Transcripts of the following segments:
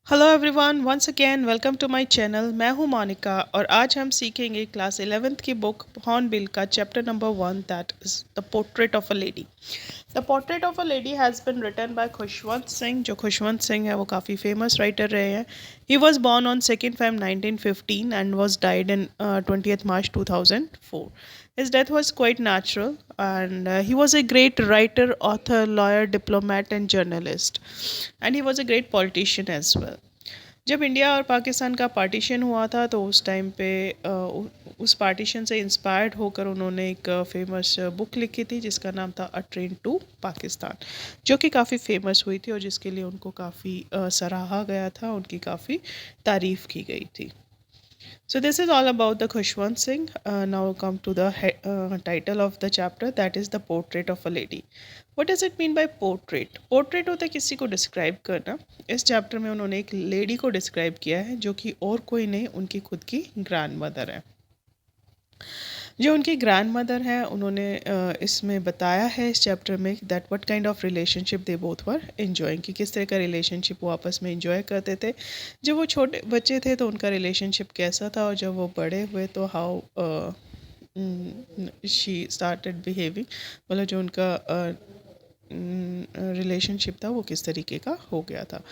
Hello everyone, once again welcome to my channel. मैं हूं मोनिका और आज हम सीखेंगे क्लास 11th की बुक हॉर्नबिल का chapter number 1, that is the portrait of a lady. The portrait of a lady has been written by Khushwant Singh. जो खुशवंत सिंह है वो काफ़ी फेमस राइटर रहे हैं। He was born on 2 Feb 1915 and was died in 20th March 2004. His death was quite natural, and he was a great writer, author, lawyer, diplomat, and journalist. And he was a great politician as well. जब India और पाकिस्तान का partition हुआ था तो उस time पे उस partition से इंस्पायर्ड होकर उन्होंने एक फेमस बुक लिखी थी जिसका नाम था अ ट्रेन टू पाकिस्तान, जो कि काफ़ी फेमस हुई थी और जिसके लिए उनको काफ़ी सराहा गया था, उनकी काफ़ी तारीफ़ की गई थी। So this is all about the Khushwant Singh. Now come to the title of the chapter, that is the portrait of a lady. What does it mean by portrait? Portrait होता है किसी को डिस्क्राइब करना। इस chapter में उन्होंने एक lady को डिस्क्राइब किया है जो कि और कोई नहीं, उनकी खुद की ग्रैंड मदर है। जो उनकी ग्रैंड मदर हैं उन्होंने इसमें बताया है इस चैप्टर में that what kind of relationship they both were enjoying, कि किस तरह का रिलेशनशिप वो आपस में एंजॉय करते थे। जब वो छोटे बच्चे थे तो उनका रिलेशनशिप कैसा था, और जब वो बड़े हुए तो हाउ शी स्टार्टेड बिहेविंग, मतलब जो उनका रिलेशनशिप था वो किस तरीके का हो गया था।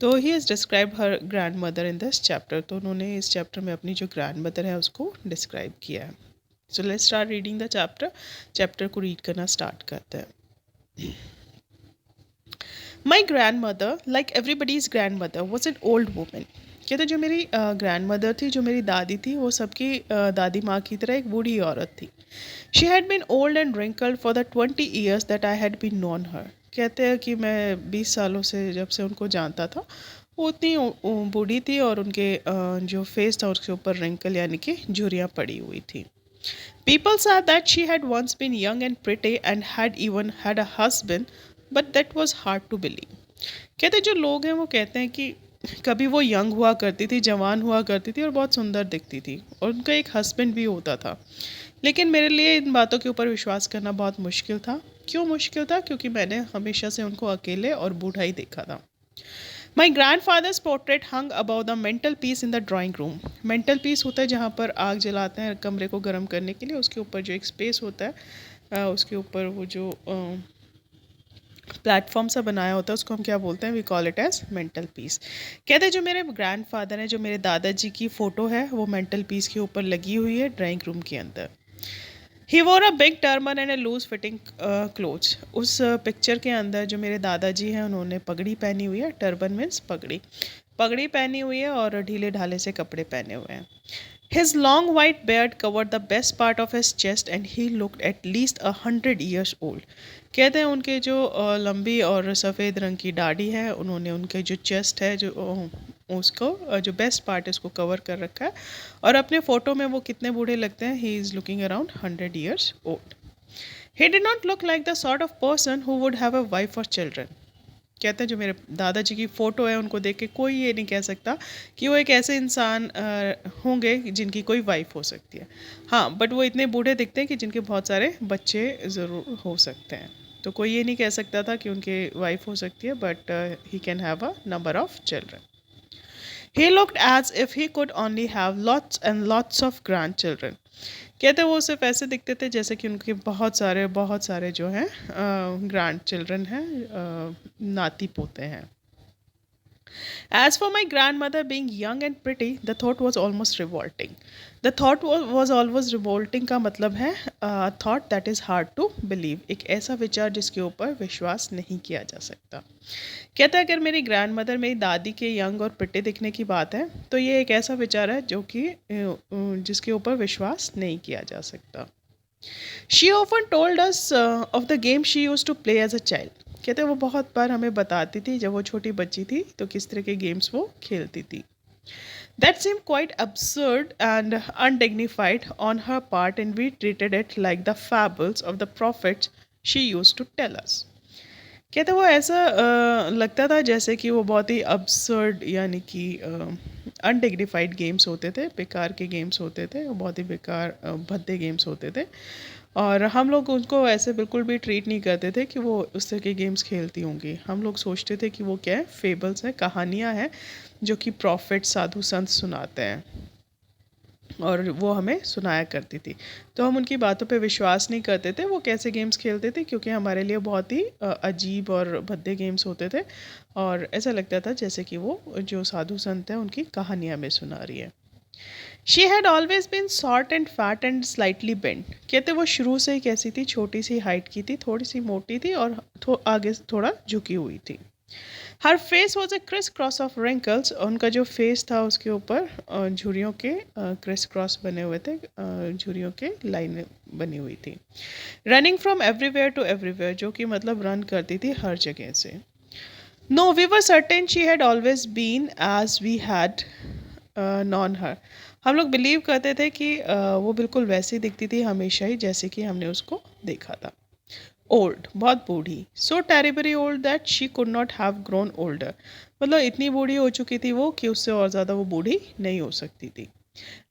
तो he has describe her grand mother in this chapter. तो उन्होंने इस चैप्टर में अपनी जो ग्रैंड मदर है उसको डिस्क्राइब किया है। So let's start reading the chapter. Chapter को रीड करना स्टार्ट करते हैं। My grand mother, like everybody's grand mother, was an old women. कहते जो मेरी ग्रैंड मदर थी, जो मेरी दादी थी, वो सबकी दादी माँ की तरह एक बूढ़ी औरत थी। She had been old and wrinkled for the 20 years that I had been known her. कहते हैं कि मैं 20 सालों से जब से उनको जानता था वो उतनी बूढ़ी थी और उनके जो फेस था उसके ऊपर रिंकल यानी कि झुर्रियाँ पड़ी हुई थी। People said that she had once been young and pretty and had even had a husband, but that was hard to believe. कहते जो लोग हैं वो कहते हैं कि कभी वो यंग हुआ करती थी, जवान हुआ करती थी और बहुत सुंदर दिखती थी और उनका एक हस्बैंड भी होता था। लेकिन मेरे लिए इन बातों के ऊपर विश्वास करना बहुत मुश्किल था। क्यों मुश्किल था? क्योंकि मैंने हमेशा से उनको अकेले और बूढ़ा ही देखा था। My grandfather's portrait hung about the mantelpiece in the drawing room. Mantelpiece होता है जहाँ पर आग जलाते हैं कमरे को गर्म करने के लिए, उसके ऊपर जो एक स्पेस होता है उसके ऊपर वो जो प्लेटफॉर्म सा बनाया होता है उसको हम क्या बोलते हैं? We call it as mantelpiece. कहते हैं जो मेरे ग्रैंड फादर हैं, जो मेरे दादाजी की फ़ोटो है वो मेंटल पीस के ऊपर लगी हुई है ड्राइंग रूम के अंदर। He wore a big turban and a loose fitting clothes. उस पिक्चर के अंदर जो मेरे दादाजी हैं उन्होंने पगड़ी पहनी हुई है। टर्बन मीन्स पगड़ी, पगड़ी पहनी हुई है और ढीले ढाले से कपड़े पहने हुए हैं। His long white beard covered the best part of his chest and he looked at least 100 years old. कहते हैं उनके जो लंबी और सफ़ेद रंग की दाढ़ी है, उन्होंने उनके जो चेस्ट है जो उसको जो बेस्ट पार्ट है उसको कवर कर रखा है और अपने फ़ोटो में वो कितने बूढ़े लगते हैं? He is looking around 100 years old. He did not look like the sort of person who would have a wife or children. कहते हैं जो मेरे दादाजी की फ़ोटो है उनको देख के कोई ये नहीं कह सकता कि वो एक ऐसे इंसान होंगे जिनकी कोई वाइफ हो सकती है। हाँ, बट वो इतने बूढ़े दिखते हैं कि जिनके बहुत सारे बच्चे ज़रूर हो सकते हैं। तो कोई ये नहीं कह सकता था कि उनके वाइफ हो सकती है, but he can have a number of children. He looked as if he could only have lots and lots of grandchildren. कहते वो सिर्फ ऐसे दिखते थे जैसे कि उनके बहुत सारे जो हैं ग्रैंड चिल्ड्रन हैं, नाती पोते हैं। As for my grandmother being young and pretty, the thought was almost revolting. The thought was always revolting का मतलब है thought that is hard to believe, एक ऐसा विचार जिसके ऊपर विश्वास नहीं किया जा सकता। कहता है अगर मेरी ग्रैंड मदर मेरी दादी के यंग और प्रिटी दिखने की बात है तो ये एक ऐसा विचार है जो कि जिसके ऊपर विश्वास नहीं किया जा सकता। She often told us of the game she used to play as a child. कहते वो बहुत बार हमें बताती थी जब वो छोटी बच्ची थी तो किस तरह के गेम्स वो खेलती थी। That seemed quite absurd and undignified on her part and we treated it like the fables of the prophets she used to tell us. कहते वो ऐसा लगता था जैसे कि वो बहुत ही absurd यानी कि अनडिग्निफाइड गेम्स होते थे, बेकार के गेम्स होते थे, बहुत ही बेकार भद्दे गेम्स होते थे और हम लोग उनको ऐसे बिल्कुल भी ट्रीट नहीं करते थे कि वो उस तरह के गेम्स खेलती होंगी। हम लोग सोचते थे कि वो क्या है, फेबल्स हैं, कहानियाँ हैं जो कि प्रॉफिट साधु संत सुनाते हैं, और वो हमें सुनाया करती थी। तो हम उनकी बातों पे विश्वास नहीं करते थे वो कैसे गेम्स खेलते थे, क्योंकि हमारे लिए बहुत ही अजीब और भद्दे गेम्स होते थे, और ऐसा लगता था जैसे कि वो जो साधु संत हैं उनकी कहानियाँ में सुना रही है। She had always been short and fat and slightly bent. कहते वो शुरू से ही कैसी थी, छोटी सी हाइट की थी, थोड़ी सी मोटी थी, और आगे से थोड़ा झुकी हुई थी। Her face was a criss cross of wrinkles. उनका जो फेस था उसके ऊपर झुर्रियों के क्रिस क्रॉस बने हुए थे, झुर्रियों के लाइनें बनी हुई थी। Running from everywhere to everywhere, जो कि मतलब रन करती थी हर जगह से। No, we were certain she had always been as we had known her. हम लोग बिलीव करते थे कि वो बिल्कुल वैसी दिखती थी हमेशा ही जैसे कि हमने उसको देखा था। ओल्ड, बहुत बूढ़ी। So terribly old that she could not have grown older. मतलब इतनी बूढ़ी हो चुकी थी वो कि उससे और ज़्यादा वो बूढ़ी नहीं हो सकती थी।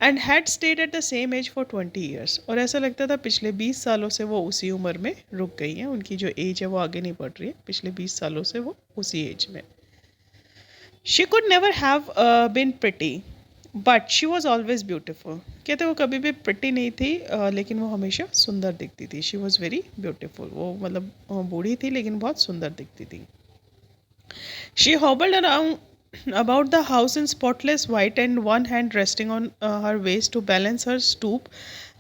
And had stayed at the same age for 20 years. और ऐसा लगता था पिछले 20 सालों से वो उसी उम्र में रुक गई हैं। उनकी जो एज है वो आगे नहीं बढ़ रही है, पिछले 20 सालों से वो उसी एज में। She could never have been pretty but she was always beautiful. कहते वो कभी भी प्रिटी नहीं थी, लेकिन वो हमेशा सुंदर दिखती थी। She was very beautiful. वो मतलब बूढ़ी थी लेकिन बहुत सुंदर दिखती थी। She hobbled around about the house in spotless white, and one hand resting on her waist to balance her stoop,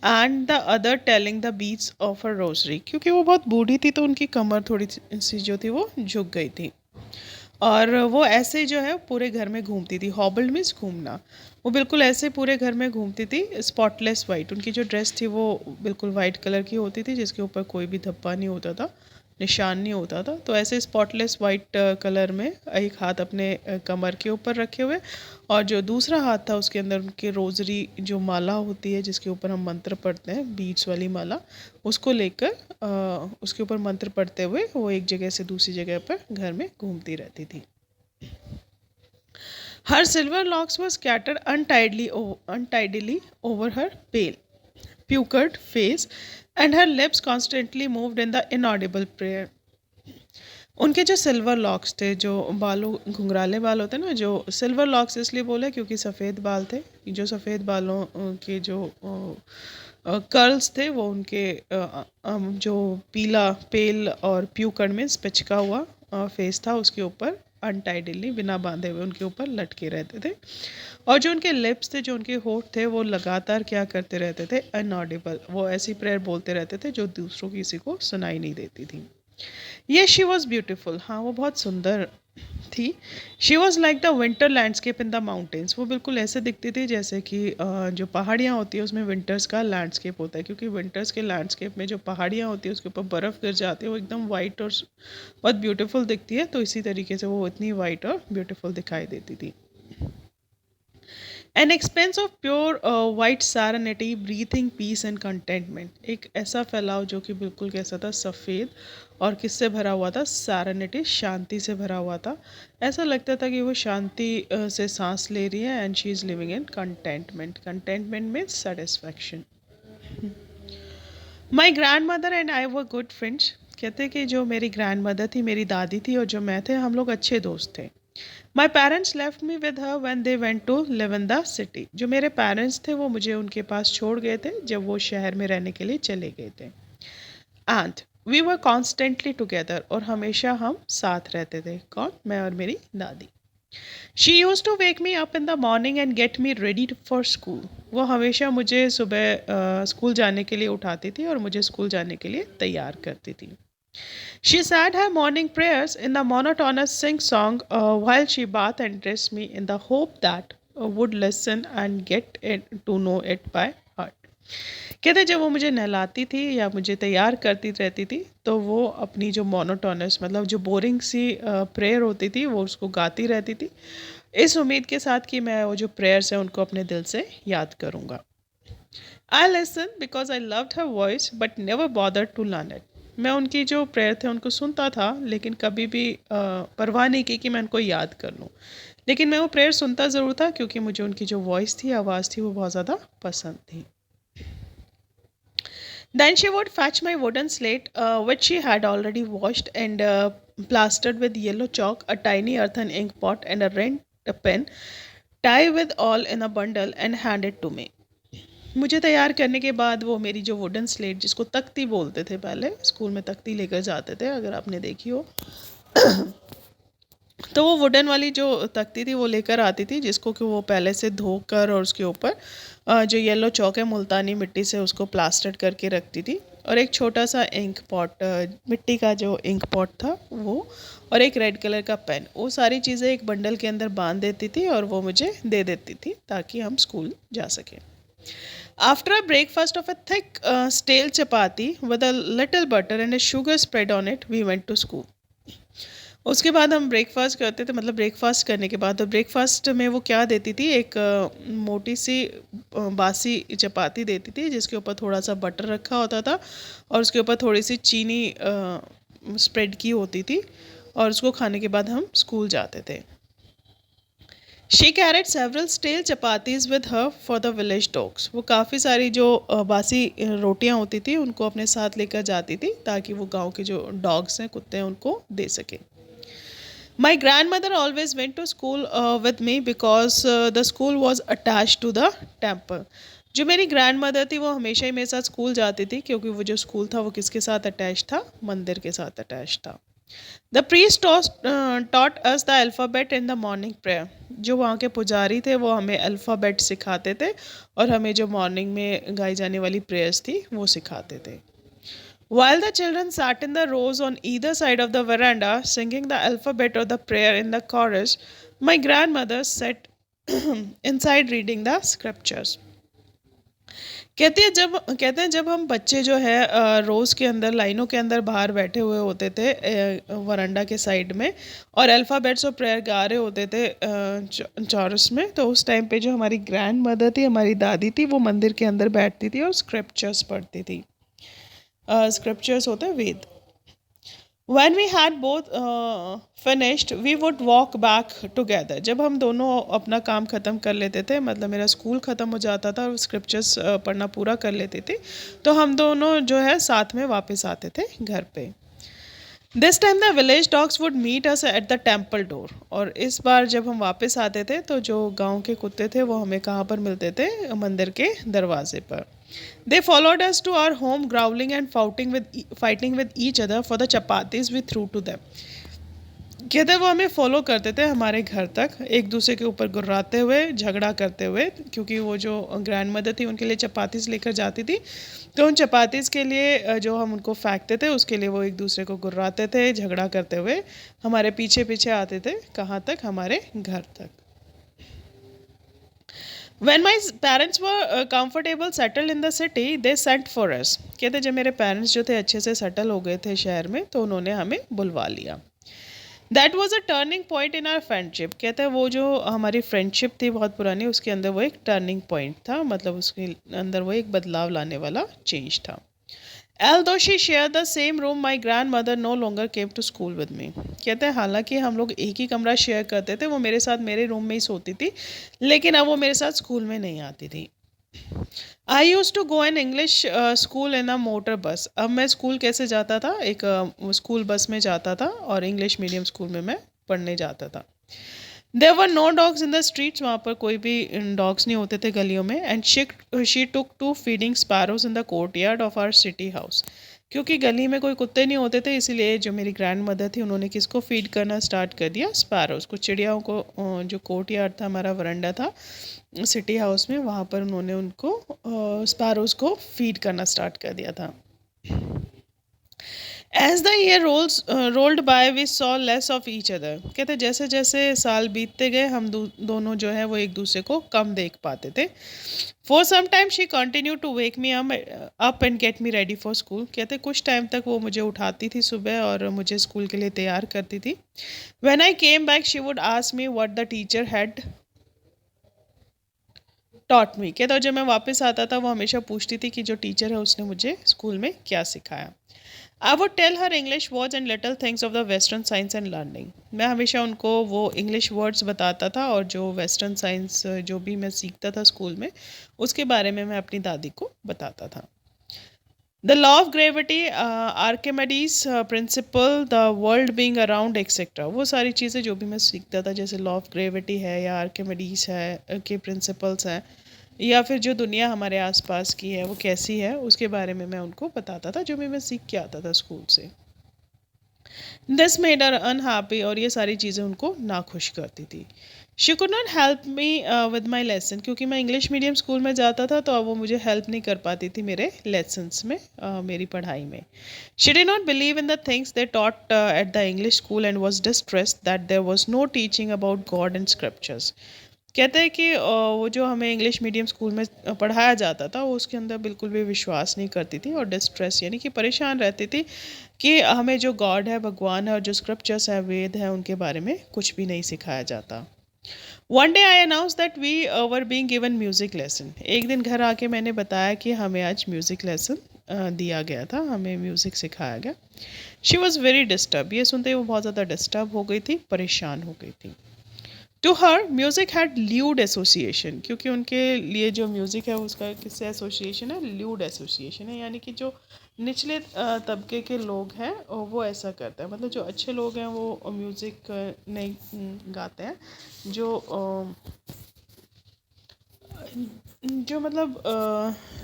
and the other telling the beads of her rosary। क्योंकि वो बहुत बूढ़ी थी तो उनकी कमर थोड़ी सी जो थी वो झुक गई थी, और वो ऐसे जो है पूरे घर में घूमती थी। हॉबल्ड मीन्स घूमना। वो बिल्कुल ऐसे पूरे घर में घूमती थी। स्पॉटलेस वाइट, उनकी जो ड्रेस थी वो बिल्कुल वाइट कलर की होती थी, जिसके ऊपर कोई भी धब्बा नहीं होता था, निशान नहीं होता था। तो ऐसे स्पॉटलेस वाइट कलर में एक हाथ अपने कमर के ऊपर रखे हुए, और जो दूसरा हाथ था उसके अंदर उनके रोज़री जो माला होती है जिसके ऊपर हम मंत्र पढ़ते हैं, बीड्स वाली माला, उसको लेकर उसके ऊपर मंत्र पढ़ते हुए वो एक जगह से दूसरी जगह पर घर में घूमती रहती थी। हर silver locks were scattered untidily over her pale, puckered face, and her lips constantly moved in the inaudible prayer। उनके जो सिल्वर लॉक्स थे, जो बालों घुंघराले बाल होते हैं ना, जो सिल्वर लॉक्स इसलिए बोले क्योंकि सफ़ेद बाल थे। जो सफ़ेद बालों के जो कर्ल्स थे वो उनके जो पीला पेल और प्यूकर्ड में पिचका हुआ फेस था उसके ऊपर अनटाइडली बिना बांधे हुए उनके ऊपर लटके रहते थे। और जो उनके लिप्स थे, जो उनके होठ थे, वो लगातार क्या करते रहते थे, अनऑडिबल। वो ऐसी प्रेयर बोलते रहते थे जो दूसरों किसी को सुनाई नहीं देती थी। ये शी वॉज ब्यूटिफुल। हाँ, वो बहुत सुंदर थी। She was like the winter landscape in the mountains. वो बिल्कुल ऐसे दिखती थी जैसे कि जो पहाड़ियाँ होती है उसमें विंटर्स का लैंडस्केप होता है, क्योंकि विंटर्स के लैंडस्केप में जो पहाड़ियाँ होती है उसके ऊपर बर्फ़ गिर जाती है, वो एकदम वाइट और बहुत ब्यूटीफुल दिखती है। तो इसी तरीके से वो इतनी वाइट और ब्यूटीफुल दिखाई देती थी। An expanse of pure white serenity, breathing peace and contentment. एक ऐसा फैलाव जो कि बिल्कुल कैसा था, सफ़ेद, और किससे भरा हुआ था, सैरेनिटी, शांति से भरा हुआ था। ऐसा लगता था कि वो शांति से सांस ले रही है। And she is living in contentment. Contentment means satisfaction. My grandmother and I were good friends. कहते कि जो मेरी ग्रैंड मदर थी, मेरी दादी थी, और जो मैं थे, हम लोग अच्छे दोस्त थे। My parents left me with her when they went to live in the city. जो मेरे पेरेंट्स थे वो मुझे उनके पास छोड़ गए थे जब वो शहर में रहने के लिए चले गए थे। And we were constantly together. और हमेशा हम साथ रहते थे। कौन? मैं और मेरी दादी। She used to wake me up in the morning and get me ready for school. वो हमेशा मुझे सुबह स्कूल जाने के लिए उठाती थी और मुझे स्कूल जाने के लिए तैयार करती थी। She said her morning prayers in the monotonous sing song while she bathed and dressed me in the hope that would listen and get it to know it by heart। कहते जब वो मुझे नहलाती थी या मुझे तैयार करती रहती थी तो वो अपनी जो मोनोटोनस मतलब जो बोरिंग सी प्रेयर होती थी वो उसको गाती रहती थी, इस उम्मीद के साथ कि मैं वो जो प्रेयर्स हैं उनको अपने दिल से याद करूँगा। I listen because I loved her voice but never bother to learn it. मैं उनकी जो प्रेयर थे उनको सुनता था लेकिन कभी भी परवाह नहीं की कि मैं उनको याद कर लूँ। लेकिन मैं वो प्रेयर सुनता ज़रूर था क्योंकि मुझे उनकी जो वॉइस थी, आवाज़ थी, वो बहुत ज़्यादा पसंद थी। Then she would fetch my wooden slate, which she had already washed and plastered with yellow chalk, a tiny earthen ink pot, and a red pen, tie with all in a bundle, and hand it to me. मुझे तैयार करने के बाद वो मेरी जो wooden slate, जिसको तख्ती बोलते थे, पहले स्कूल में तख्ती लेकर जाते थे, अगर आपने देखी हो, तो वो वुडन वाली जो तख्ती थी वो लेकर आती थी, जिसको कि वो पहले से धोकर और उसके ऊपर जो येलो चौक है मुल्तानी मिट्टी से उसको प्लास्टर करके रखती थी, और एक छोटा सा इंक पॉट, मिट्टी का जो इंक पॉट था वो, और एक रेड कलर का पेन, वो सारी चीज़ें एक बंडल के अंदर बांध देती थी और वो मुझे दे देती थी ताकि हम स्कूल जा सकें. After a breakfast of a thick stale chapati with a little butter and a sugar spread on it, we went to school. उसके बाद हम ब्रेकफास्ट करते थे, मतलब ब्रेकफास्ट करने के बाद, तो ब्रेकफास्ट में वो क्या देती थी, एक मोटी सी बासी चपाती देती थी, जिसके ऊपर थोड़ा सा बटर रखा होता था और उसके ऊपर थोड़ी सी चीनी स्प्रेड की होती थी, और उसको खाने के बाद हम स्कूल जाते थे. She carried several stale chapatis with her for the village dogs. वो काफ़ी सारी जो बासी रोटियां होती थी उनको अपने साथ लेकर जाती थी ताकि वो गांव के जो डॉग्स हैं, कुत्ते हैं, उनको दे सके. My grandmother always went to school with me because the school was attach to the temple. जो मेरी ग्रैंड मदर थी वो हमेशा ही मेरे साथ स्कूल जाती थी, क्योंकि वो जो स्कूल था वो किसके साथ अटैच था, मंदिर के साथ अटैच था. The priest taught us the alphabet in the morning prayer. जो वहाँ के पुजारी थे वो हमें अल्फ़ाबेट सिखाते थे और हमें जो मॉर्निंग में गाई जाने वाली प्रेयर्स थी वो सिखाते थे. While the children sat in the rows on either side of the veranda singing the alphabet or the prayer in the chorus, my grandmother sat inside reading the scriptures. कहते हैं जब हम बच्चे जो है रोज़ के अंदर लाइनों के अंदर बाहर बैठे हुए होते थे वरांडा के साइड में, और अल्फ़ाबेट्स और प्रेयर गा रहे होते थे चौरस में, तो उस टाइम पे जो हमारी ग्रैंड मदर थी, हमारी दादी थी, वो मंदिर के अंदर बैठती थी और स्क्रिप्चर्स पढ़ती थी. स्क्रिप्चर्स होते हैं वेद. When we had both finished, we would walk back together. जब हम दोनों अपना काम ख़त्म कर लेते थे, मतलब मेरा स्कूल ख़त्म हो जाता था और स्क्रिप्चर्स पढ़ना पूरा कर लेते थे, तो हम दोनों जो है साथ में वापस आते थे घर पे. This time the village dogs would meet us at the temple door. और इस बार जब हम वापस आते थे तो जो गांव के कुत्ते थे वो हमें कहाँ पर मिलते थे, मंदिर के दरवाजे पर. They followed us to our home, growling and fighting with each other for the chapatis we threw to them. कहते वो हमें फॉलो करते थे हमारे घर तक, एक दूसरे के ऊपर गुर्राते हुए, झगड़ा करते हुए, क्योंकि वो जो ग्रैंड मदर थी उनके लिए चपातीस लेकर जाती थी, तो उन चपातीस के लिए जो हम उनको फेंकते थे उसके लिए वो एक दूसरे को गुर्राते थे, झगड़ा करते हुए हमारे पीछे पीछे आते थे. कहाँ तक? हमारे घर तक. When my parents were comfortable settled in the city, they sent for us. कहते जब मेरे पेरेंट्स जो थे अच्छे से सेटल हो गए थे शहर में, तो उन्होंने हमें बुलवा लिया. That was a turning point in are friendship. कहते हैं वो जो हमारी फ्रेंडशिप थी बहुत पुरानी, उसके अंदर वो एक टर्निंग पॉइंट था, मतलब उसके अंदर वो एक बदलाव लाने वाला चेंज था. Although she shared the same room, my grandmother no longer came to school with me. कहते हैं हालांकि हम लोग एक ही कमरा शेयर करते थे, वो मेरे साथ मेरे रूम में ही सोती थी, लेकिन अब वो मेरे साथ स्कूल में नहीं आती थी. I used to go an English school in a motor bus. अब मैं स्कूल कैसे जाता था, एक स्कूल बस में जाता था और इंग्लिश मीडियम स्कूल में मैं पढ़ने जाता था. There were no dogs in the streets. वहाँ पर कोई भी डॉग्स नहीं होते थे गलियों में. And she took to feeding sparrows in the courtyard of our city house. क्योंकि गली में कोई कुत्ते नहीं होते थे, इसीलिए जो मेरी ग्रैंड मदर थी उन्होंने किसको फीड करना स्टार्ट कर दिया, स्पैरोज को, चिड़ियाओं को. जो कोर्ट यार्ड था, हमारा वरंडा था सिटी हाउस में, वहाँ पर उन्होंने उनको स्पैरोज को फीड करना स्टार्ट कर दिया था. As the year rolled by we saw less of each other. कहते जैसे जैसे साल बीतते गए हम दोनों जो है वो एक दूसरे को कम देख पाते थे. For some time she continue to wake me up and get me ready for school. कहते कुछ टाइम तक वो मुझे उठाती थी सुबह और मुझे स्कूल के लिए तैयार करती थी. When I came back she would ask me what the teacher had taught me. कहता जब मैं वापस आता था वो हमेशा पूछती थी कि जो टीचर है उसने मुझे स्कूल में क्या सिखाया. I would tell her English words and little things of the western science and learning. मैं हमेशा उनको वो इंग्लिश वर्ड्स बताता था और जो वेस्टर्न साइंस जो भी मैं सीखता था स्कूल में, उसके बारे में मैं अपनी दादी को बताता था. The law of gravity, Archimedes principal, the world being around etcetera, वो सारी चीज़ें जो भी मैं सीखता था, जैसे लॉ ऑफ ग्रेविटी है या आर्किमिडीज है के प्रिंसिपल्स हैं, या फिर जो दुनिया हमारे आसपास की है वो कैसी है, उसके बारे में मैं उनको बताता था, जो भी मैं सीख के आता था स्कूल से। दिस मेड हर अनहैप्पी, और ये सारी चीज़ें उनको नाखुश करती थी। She could not help me with my lesson, क्योंकि मैं इंग्लिश मीडियम स्कूल में जाता था, तो अब वो मुझे हेल्प नहीं कर पाती थी मेरे लेसन्स में, मेरी पढ़ाई में। She did not believe in the things they taught at the English school and was distressed that there was no teaching about God and scriptures. कहते हैं कि वो जो हमें इंग्लिश मीडियम स्कूल में पढ़ाया जाता था, वो उसके अंदर बिल्कुल भी विश्वास नहीं करती थी, और डिस्ट्रेस यानी कि परेशान रहती थी कि हमें जो गॉड है, भगवान है, और जो स्क्रिप्चर्स है, वेद है, उनके बारे में कुछ भी नहीं सिखाया जाता। One day I announce that we were being given music lesson. एक दिन घर आके मैंने बताया कि हमें आज म्यूज़िक लेसन दिया गया था, हमें म्यूज़िक सिखाया गया। शी वॉज़ वेरी डिस्टर्ब, ये सुनते ही वो बहुत ज़्यादा डिस्टर्ब हो गई थी, परेशान हो गई थी। To her music had lewd association, क्योंकि उनके लिए जो म्यूज़िक है उसका किससे एसोसिएशन है, ल्यूड एसोसिएशन है, यानी कि जो निचले तबके के लोग हैं वो ऐसा करते हैं, मतलब जो अच्छे लोग हैं वो म्यूज़िक नहीं गाते हैं, जो जो मतलब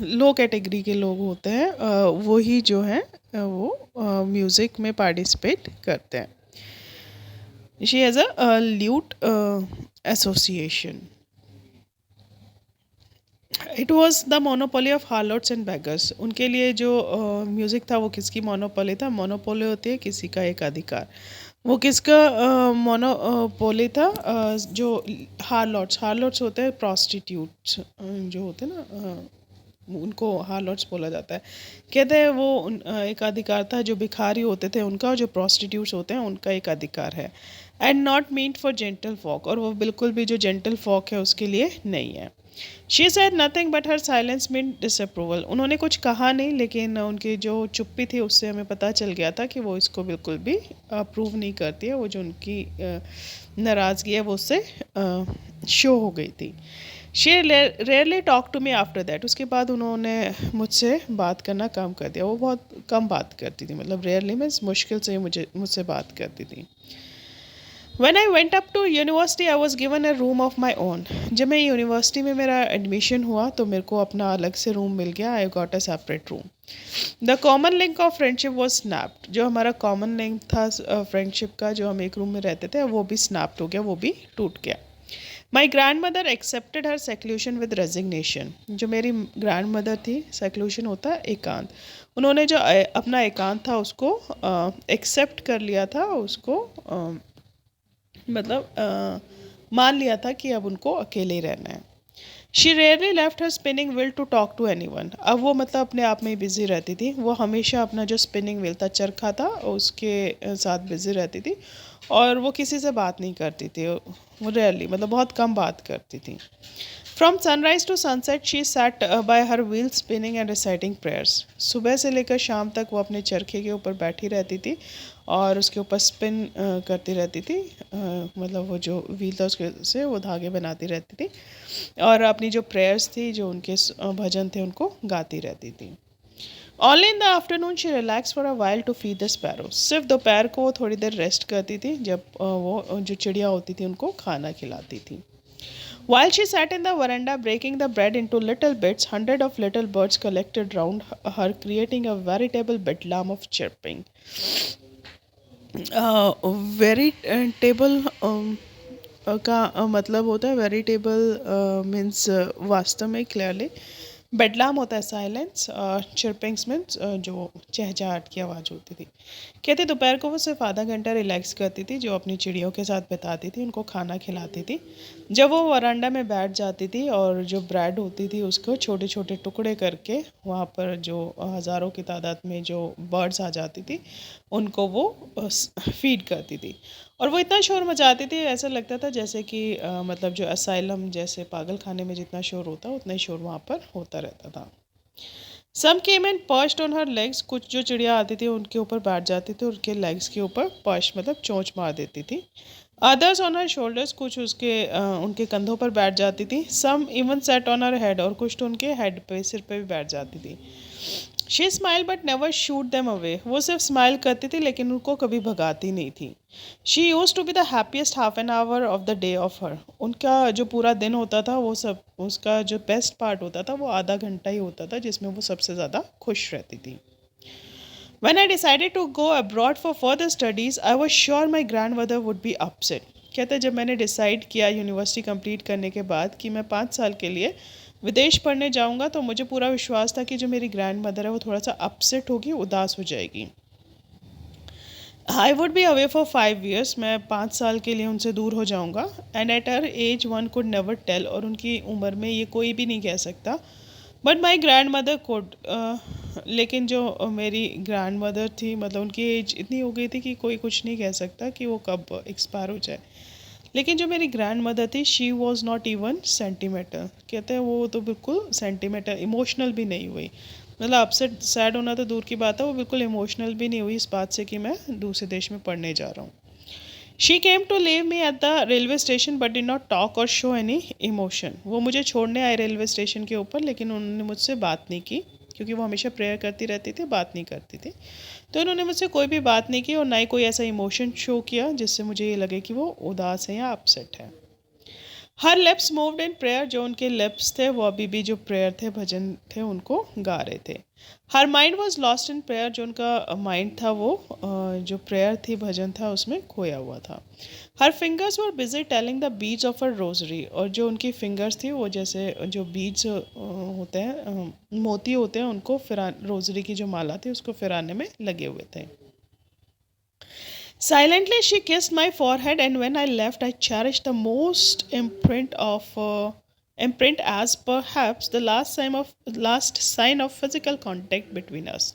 लो कैटेगरी के लोग होते हैं, वो ही जो है वो म्यूज़िक में पार्टिसिपेट करते हैं। She has a lute association. It was the monopoly of harlots and beggars. उनके लिए जो म्यूज़िक था वो किसकी मोनोपोली था, मोनोपोली होती है किसी का एक अधिकार, वो किसका मोनोपोली था, जो हार्लोट्स होते हैं, प्रॉस्टिट्यूट्स जो होते हैं ना, उनको हार्लोट्स बोला जाता है। कहते हैं वो एक अधिकार था जो भिखारी होते थे उनका, और जो प्रॉस्टिट्यूट्स होते हैं उनका एक अधिकार है। And not meant for gentlefolk, और वो बिल्कुल भी जो जेंटल फॉक है उसके लिए नहीं है। She said nothing but her silence mean disapproval. उन्होंने कुछ कहा नहीं, लेकिन उनकी जो चुप्पी थी उससे हमें पता चल गया था कि वो इसको बिल्कुल भी अप्रूव नहीं करती है, वो जो उनकी नाराज़गी है वो उससे शो हो गई थी। She rarely talk to me after that, उसके बाद उन्होंने मुझसे बात करना कम कर दिया, वो बहुत कम बात करती थी, मतलब रेयरली मीन्स मुश्किल से मुझसे बात करती थी। When I went up to university, I was given a room of my own. जब मैं यूनिवर्सिटी में मेरा एडमिशन हुआ तो मेरे को अपना अलग से रूम मिल गया। I got a separate room. The common link of friendship was snapped, जो हमारा कॉमन लिंक था फ्रेंडशिप का, जो हम एक रूम में रहते थे, वो भी स्नैप्ड हो गया, वो भी टूट गया। My grandmother accepted her seclusion with resignation. जो मेरी ग्रैंड मदर थी, सेक्लूशन होता है एकांत, उन्होंने जो अपना एकांत था उसको एक्सेप्ट कर लिया था, उसको मतलब मान लिया था कि अब उनको अकेले ही रहना है। She rarely left her spinning wheel to talk to anyone. अब वो मतलब अपने आप में ही बिज़ी रहती थी, वो हमेशा अपना जो स्पिनिंग व्हील था, चरखा था, उसके साथ बिज़ी रहती थी, और वो किसी से बात नहीं करती थी, वो रेयरली मतलब बहुत कम बात करती थी। From sunrise to sunset she sat by her wheel spinning and reciting prayers. सुबह से लेकर शाम तक वो अपने चरखे के ऊपर बैठी रहती थी और उसके ऊपर स्पिन करती रहती थी, मतलब वो जो व्हील था उसके से वो धागे बनाती रहती थी, और अपनी जो प्रेयर्स थी, जो उनके भजन थे, उनको गाती रहती थी। Only in the afternoon she relaxed for a while to feed the sparrows. सिर्फ दोपहर को वो थोड़ी देर रेस्ट करती थी, जब वो जो चिड़िया होती थी उनको खाना खिलाती थी। While she sat in the veranda breaking the bread into little bits, hundreds of little birds collected round her, creating a veritable bedlam of chirping. Veritable का मतलब होता है, वेरिटेबल मीन्स वास्तव में, क्लियरली। बेडलाम होता है साइलेंस, और चिरपिंग्स मीन्स जो चहचहाट की आवाज़ होती थी। कहते दोपहर को वो सिर्फ आधा घंटा रिलैक्स करती थी, जो अपनी चिड़ियों के साथ बिताती थी, उनको खाना खिलाती थी। जब वो वरांडा में बैठ जाती थी और जो ब्रेड होती थी उसको छोटे छोटे टुकड़े करके वहाँ पर जो हज़ारों की तादाद में जो बर्ड्स आ जाती थी उनको वो फीड करती थी। और वो इतना शोर मचाती थी, ऐसा लगता था जैसे कि मतलब जो असाइलम जैसे पागल खाने में जितना शोर होता उतना ही शोर वहाँ पर होता रहता था। Some came and perched on her legs, कुछ जो चिड़िया आती थी उनके ऊपर बैठ जाती थी, उनके लेग्स के ऊपर पर्च मतलब चोंच मार देती थी। अदर्स ऑन हर शोल्डर्स, कुछ उसके उनके कंधों पर बैठ जाती थी। Some even sat on her head, और कुछ तो उनके हेड पे, सिर पे भी बैठ जाती थी। She smile but never shoot them away. वो सिर्फ स्माइल करती थी लेकिन उनको कभी भगाती नहीं थी। She used to be the happiest half an hour of the day of her. उनका जो पूरा दिन होता था वो सब, उसका जो बेस्ट पार्ट होता था वो आधा घंटा ही होता था जिसमें वो सबसे ज़्यादा खुश रहती थी। When I decided to go abroad for further studies, I was sure my grandmother would be upset. कहते हैं जब मैंने डिसाइड किया यूनिवर्सिटी कंप्लीट करने के बाद कि मैं 5 साल के लिए विदेश पढ़ने जाऊंगा, तो मुझे पूरा विश्वास था कि जो मेरी ग्रैंड मदर है वो थोड़ा सा अपसेट होगी, उदास हो जाएगी। I would be away for 5 years। मैं 5 साल के लिए उनसे दूर हो जाऊंगा। And at her age one could never tell. और उनकी उम्र में ये कोई भी नहीं कह सकता। But my grand mother could. लेकिन जो मेरी ग्रैंड मदर थी, मतलब उनकी एज इतनी हो गई थी कि कोई कुछ नहीं कह सकता कि वो कब एक्सपायर हो जाए। लेकिन जो मेरी ग्रैंड मदर थी, she was not even sentimental. कहते हैं वो तो बिल्कुल सेंटिमेंटल, इमोशनल भी नहीं हुई। मतलब अपसेट सैड होना तो दूर की बात है, वो बिल्कुल इमोशनल भी नहीं हुई इस बात से कि मैं दूसरे देश में पढ़ने जा रहा हूँ। She came to leave me at the railway station but did not talk or show any emotion. वो मुझे छोड़ने आए रेलवे स्टेशन के ऊपर, लेकिन उन्होंने मुझसे बात नहीं की, क्योंकि वो हमेशा प्रेयर करती रहती थी, बात नहीं करती थी। तो उन्होंने मुझसे कोई भी बात नहीं की और ना ही कोई ऐसा इमोशन शो किया जिससे मुझे ये लगे कि वो उदास है या अपसेट है। हर लिप्स मूव्ड इन प्रेयर। जो उनके लिप्स थे वो अभी भी जो प्रेयर थे, भजन थे, उनको गा रहे थे। Her mind was lost in prayer. जो उनका माइंड था वो जो प्रेयर थी, भजन था, उसमें खोया हुआ था। हर fingers were busy telling the beads of her rosary. और जो उनकी फिंगर्स थी वो जैसे जो बीड्स होते हैं, मोती होते हैं, उनको फिरा, रोजरी की जो माला थी उसको फिराने में लगे हुए थे। Silently, she kissed my forehead, and when I left, I cherished the most imprint as perhaps the last sign of physical contact between us.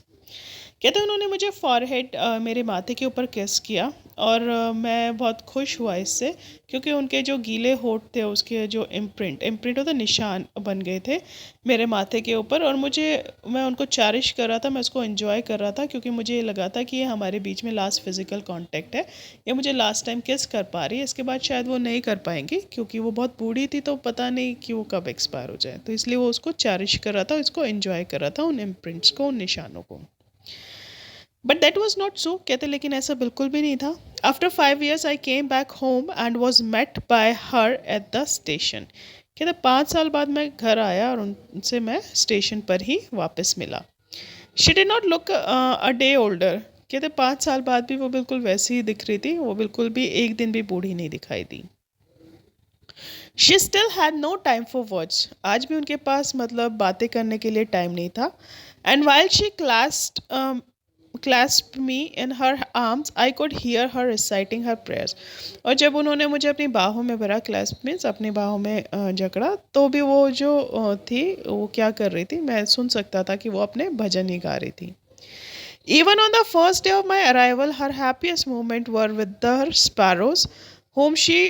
कहते हैं उन्होंने मुझे फॉरहेड, मेरे माथे के ऊपर किस किया और मैं बहुत खुश हुआ इससे, क्योंकि उनके जो गीले होठ थे उसके जो इम्प्रिंट होता निशान बन गए थे मेरे माथे के ऊपर। और मैं उनको चैरिश कर रहा था, मैं उसको एंजॉय कर रहा था, क्योंकि मुझे ये लगा था कि ये हमारे बीच में लास्ट फिजिकल कांटेक्ट है, ये मुझे लास्ट टाइम किस कर पा रही है, इसके बाद शायद वो नहीं कर पाएंगी, क्योंकि वो बहुत बूढ़ी थी, तो पता नहीं कि वो कब एक्सपायर हो जाए। तो इसलिए वो उसको चैरिश कर रहा था, इसको एंजॉय कर रहा था, उन इम्प्रिंट्स को, उन निशानों को। But that was not so. कहते लेकिन ऐसा बिल्कुल भी नहीं था। After 5 years I came back home and was met by her at the station. कहते 5 साल बाद मैं घर आया और उनसे मैं स्टेशन पर ही वापस मिला। She did not look a day older. कहते 5 साल बाद भी वो बिल्कुल वैसी ही दिख रही थी, वो बिल्कुल भी एक दिन भी बूढ़ी नहीं दिखाई दी। She still had no time for words. आज भी उनके पास मतलब बातें करने के लिए टाइम नहीं था। And while she clasped me in her arms, I could hear her reciting her prayers। और जब उन्होंने मुझे अपनी बाहों में भरा, clasp मीन्स अपनी बाहों में जकड़ा, तो भी वो जो थी वो क्या कर रही थी, मैं सुन सकता था कि वो अपने भजन ही गा रही थी। Even on the first day of my arrival, her happiest moment were with her sparrows, whom she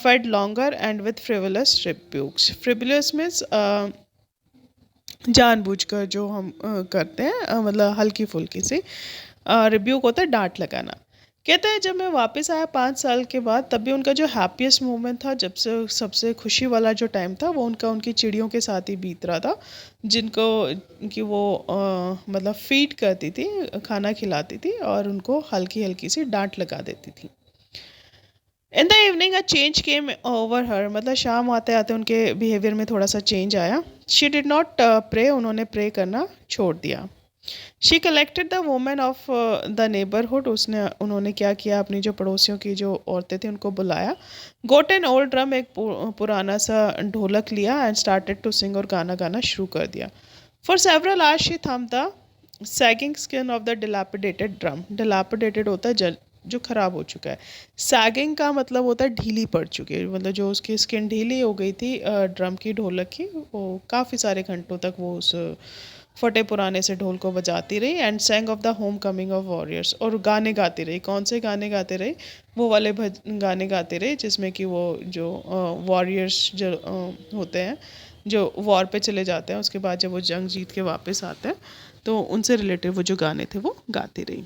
fed longer and with frivolous rebukes। Frivolous means जानबूझकर जो हम करते हैं, मतलब हल्की फुल्की सी। रिब्यूक होता है डांट लगाना। कहते हैं जब मैं वापस आया 5 साल के बाद, तब भी उनका जो हैप्पीएस्ट मोमेंट था, जब से सबसे खुशी वाला जो टाइम था, वो उनकी चिड़ियों के साथ ही बीत रहा था, जिनको कि वो मतलब फीड करती थी, खाना खिलाती थी और उनको हल्की हल्की सी डांट लगा देती थी। In the evening a change came over हर। मतलब शाम आते आते उनके बिहेवियर में थोड़ा सा चेंज आया। She did not pray. उन्होंने प्रे करना छोड़ दिया। She collected the women of the neighbourhood. उन्होंने क्या किया, अपनी जो पड़ोसियों की जो औरतें थी उनको बुलाया। गोट एन ओल्ड ड्रम। एक पुराना सा ढोलक लिया एंड स्टार्टेड टू सिंग। और गाना गाना शुरू कर दिया। For several hours she thumped the sagging skin of the dilapidated drum. Dilapidated होता है जो ख़राब हो चुका है। सैगिंग का मतलब होता है ढीली पड़ चुकी है, मतलब जो उसकी स्किन ढीली हो गई थी ड्रम की, ढोलक की। वो काफ़ी सारे घंटों तक वो उस फटे पुराने से ढोल को बजाती रही। And सैंग of the home coming of warriors. और गाने गाती रही। कौन से गाने गाते रही? वो वाले गाने गाते रहे जिसमें कि वो जो वॉरियर्स जो होते हैं, जो वॉर पे चले जाते हैं, उसके बाद जब वो जंग जीत के वापस आते हैं, तो उनसे रिलेटेड वो जो गाने थे वो गाती रही।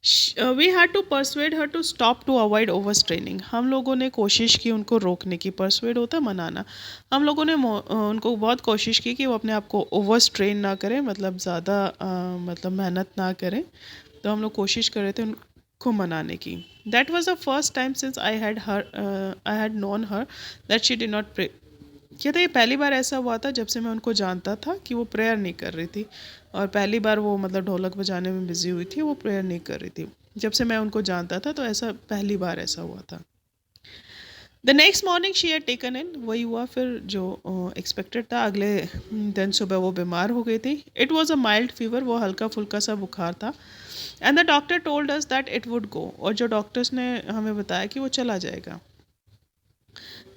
We had to persuade her to stop to avoid overstraining. हम लोगों ने कोशिश की उनको रोकने की। परsuade होता है मनाना। हम लोगों ने उनको बहुत कोशिश की कि वो अपने आप को ओवर स्ट्रेन ना करें, मतलब ज़्यादा मतलब मेहनत ना करें। तो हम लोग कोशिश कर रहे थे उनको मनाने की। That was the first time since I had known her that she did not pray. कहते ये पहली बार ऐसा हुआ था जब से मैं उनको जानता था कि वो प्रेयर नहीं कर रही थी। और पहली बार वो मतलब ढोलक बजाने में बिजी हुई थी, वो प्रेयर नहीं कर रही थी। जब से मैं उनको जानता था तो ऐसा पहली बार ऐसा हुआ था। The next morning she had taken in. वही हुआ फिर जो एक्सपेक्टेड था। अगले दिन सुबह वो बीमार हो गई थी। It was a mild fever, वो हल्का फुल्का सा बुखार था। And the doctor told us that it would go. और जो डॉक्टर्स ने हमें बताया कि वो चला जाएगा।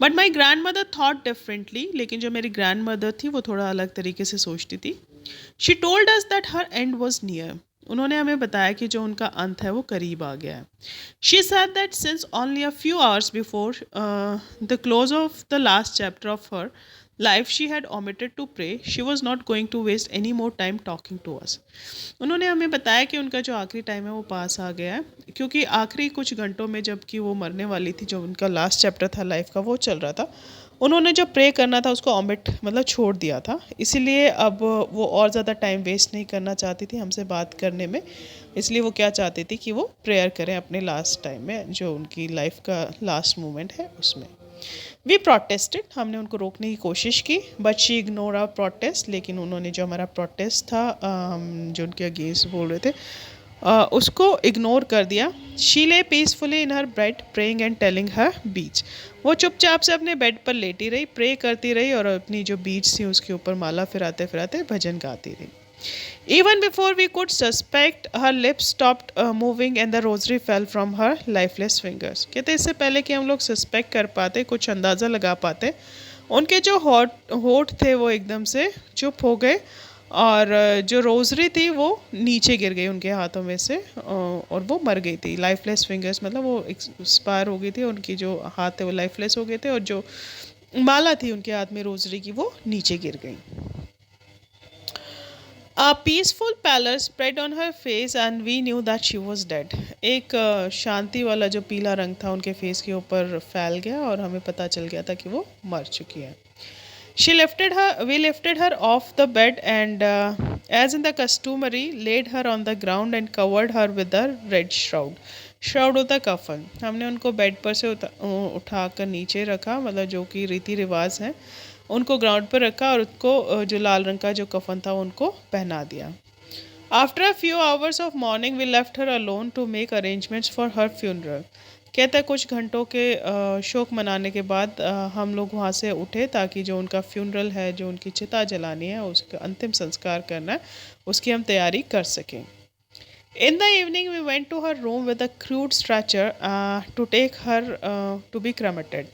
But my grand mother thought differently. लेकिन जो मेरी ग्रैंड मदर थी वो थोड़ा अलग तरीके से सोचती थी। She told us that her and was near. उन्होंने हमें बताया कि जो उनका अंत है वो करीब आ गया है। She said that since only a few hours before the close of the last chapter of her life she had omitted to pray, she was not going to waste any more time talking to us. उन्होंने हमें बताया कि उनका जो आखिरी time है वो पास आ गया है, क्योंकि आखिरी कुछ घंटों में जबकि वो मरने वाली थी, जो उनका लास्ट चैप्टर था लाइफ का वो चल रहा था, उन्होंने जो प्रे करना था उसको ओमिट मतलब छोड़ दिया था। इसीलिए अब वो और ज़्यादा टाइम वेस्ट नहीं करना चाहती थी हमसे बात करने में। इसलिए वो क्या चाहती थी कि वो प्रेयर करें अपने लास्ट टाइम में, जो उनकी लाइफ का लास्ट मोमेंट है उसमें। We protested. हमने उनको रोकने की कोशिश की, but she ignore our protest. लेकिन उन्होंने जो हमारा प्रोटेस्ट था, हम जो उनके अगेंस्ट बोल रहे थे, उसको इग्नोर कर दिया। She lay peacefully in her bed praying and telling her beads. वो चुपचाप से अपने बेड पर लेटी रही, प्रे करती रही और अपनी जो बीच थी उसके ऊपर माला फिराते फिराते भजन गाती रही। Even before we could suspect, her lips stopped moving and the rosary fell from her lifeless fingers. कहते इससे पहले कि हम लोग सस्पेक्ट कर पाते, कुछ अंदाज़ा लगा पाते, उनके जो होठ थे वो एकदम से चुप हो गए। और जो रोजरी थी वो नीचे गिर गई उनके हाथों में से, और वो मर गई थी। लाइफलेस फिंगर्स मतलब वो एक्सपायर हो गई थी, उनकी जो हाथ थे वो लाइफलेस हो गए थे, और जो माला थी उनके हाथ में रोजरी की वो नीचे गिर गई। A peaceful pallor spread on her face and we knew that she was dead. एक शांति वाला जो पीला रंग था उनके फेस के ऊपर फैल गया और हमें पता चल गया था कि वो मर चुकी है। We lifted her off the bed and, as in the customary, laid her on the ground and covered her with a red shroud. Shroud होता है कफन। हमने उनको बेड पर से उठाकर नीचे रखा, मतलब जो कि रीति रिवाज है, उनको ग्राउंड पर रखा और उसको जो लाल रंग का जो कफन था उनको पहना दिया। After a few hours of morning we left her alone to make arrangements for her funeral. कहता है कुछ घंटों के शोक मनाने के बाद हम लोग वहाँ से उठे ताकि जो उनका फ्यूनरल है, जो उनकी चिता जलानी है, उसका अंतिम संस्कार करना है, उसकी हम तैयारी कर सकें। In the evening, we went to her room with a crude stretcher to take her to be cremated.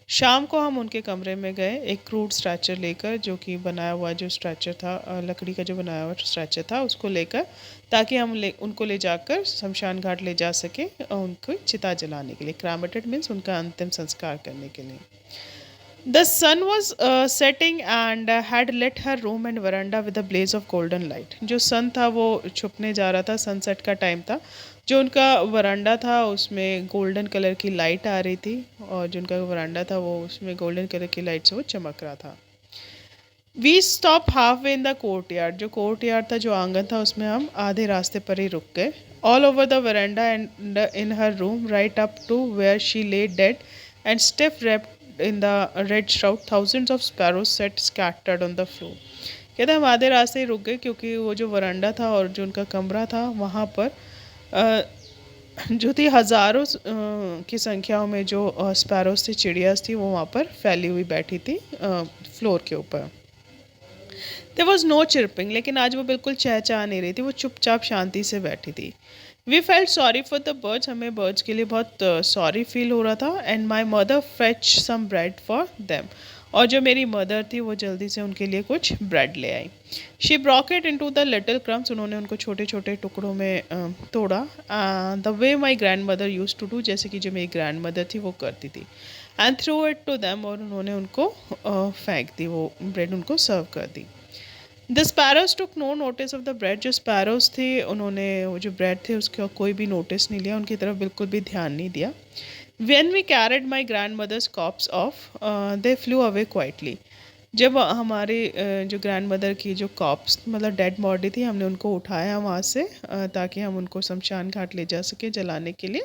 शाम को हम उनके कमरे में गए एक क्रूड स्ट्रैचर लेकर, जो कि बनाया हुआ जो स्ट्रैचर था, लकड़ी का जो बनाया हुआ स्ट्रैचर था उसको लेकर, ताकि हम उनको ले जाकर शमशान घाट ले जा सके उनको चिता जलाने के लिए। क्रामेटेड मीन्स उनका अंतिम संस्कार करने के लिए। The sun was setting and had lit her room and veranda with a blaze of golden light. जो सन था वो छुपने जा रहा था, सनसेट का टाइम था। जो उनका वरांडा था उसमें गोल्डन कलर की लाइट आ रही थी, और जो उनका वरांडा था वो उसमें गोल्डन कलर की लाइट से वो चमक रहा था। We stop halfway in the courtyard. जो कोर्ट यार्ड था, जो आंगन था, उसमें हम आधे रास्ते पर ही रुक गए। All over the veranda and in her room right up to where she lay dead and stiff wrapped in the red shroud, thousands of sparrows sat scattered on the floor. कहते हम आधे रास्ते ही रुक गए, क्योंकि वो जो वरांडा था और जो उनका कमरा था वहाँ पर जो थी हज़ारों की संख्याओं में जो स्पैरोस थी, चिड़ियाज थी, वो वहाँ पर फैली हुई बैठी थी फ्लोर के ऊपर। There was no chirping. लेकिन आज वो बिल्कुल चहचहा नहीं रही थी, वो चुपचाप शांति से बैठी थी। We felt sorry for the birds. हमें बर्ड्स के लिए बहुत सॉरी फील हो रहा था। And my mother fetch some bread for them. और जो मेरी मदर थी वो जल्दी से उनके लिए कुछ ब्रेड ले आई। She broke it into the little crumbs. उन्होंने उनको छोटे छोटे टुकड़ों में तोड़ा, the way my grandmother used to do, जैसे कि जो मेरी ग्रैंड मदर थी वो करती थी। And threw it to them. और उन्होंने उनको फेंक दी, वो ब्रेड उनको सर्व कर दी। The sparrows took no notice of the bread. जो स्पैरोज थे उन्होंने वो जो ब्रेड थे उसका कोई भी नोटिस नहीं लिया, उनकी तरफ बिल्कुल भी ध्यान नहीं दिया। When we carried my grandmother's corpse off they flew away quietly. जब हमारे जो ग्रैंड मदर की जो कॉप्स मतलब डेड बॉडी थी, हमने उनको उठाया वहाँ से ताकि हम उनको शमशान घाट ले जा सके जलाने के लिए,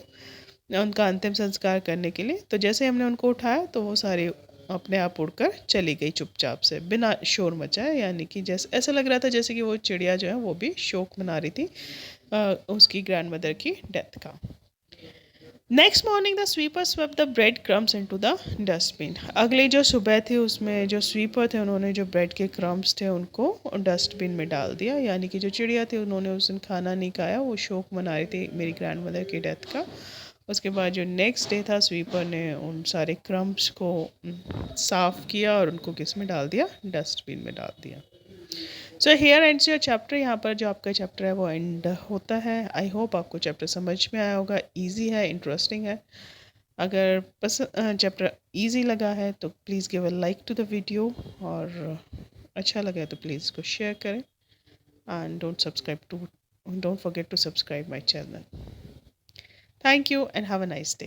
उनका अंतिम संस्कार करने के लिए। तो जैसे हमने उनको उठाया तो वो सारी अपने आप उड़कर चली गई चुपचाप से बिना शोर मचाए, यानी कि जैसे ऐसा लग रहा था जैसे कि वो चिड़िया जो है वो भी शोक मना रही थी उसकी ग्रैंड मदर की डेथ का। Next morning the sweeper swept the bread crumbs into the dustbin. अगली जो सुबह थी उसमें जो स्वीपर थे उन्होंने जो ब्रेड के क्रम्स थे उनको डस्टबिन में डाल दिया, यानी कि जो चिड़िया थी उन्होंने उस दिन खाना नहीं खाया, वो शोक मना रही थी मेरी ग्रैंड मदर की डेथ का। उसके बाद जो नेक्स्ट डे था स्वीपर ने उन सारे क्रम्स को साफ़ किया और उनको किस में डाल दिया, डस्टबिन में डाल दिया। So here ends your chapter. यहाँ पर जो आपका चैप्टर है वो एंड होता है। आई होप आपको चैप्टर समझ में आया होगा, इजी है, इंटरेस्टिंग है। अगर पसंद चैप्टर इजी लगा है तो please give a like to the video, और अच्छा लगा है तो प्लीज़ इसको शेयर करें, and don't forget to subscribe my channel. Thank you and have a nice day.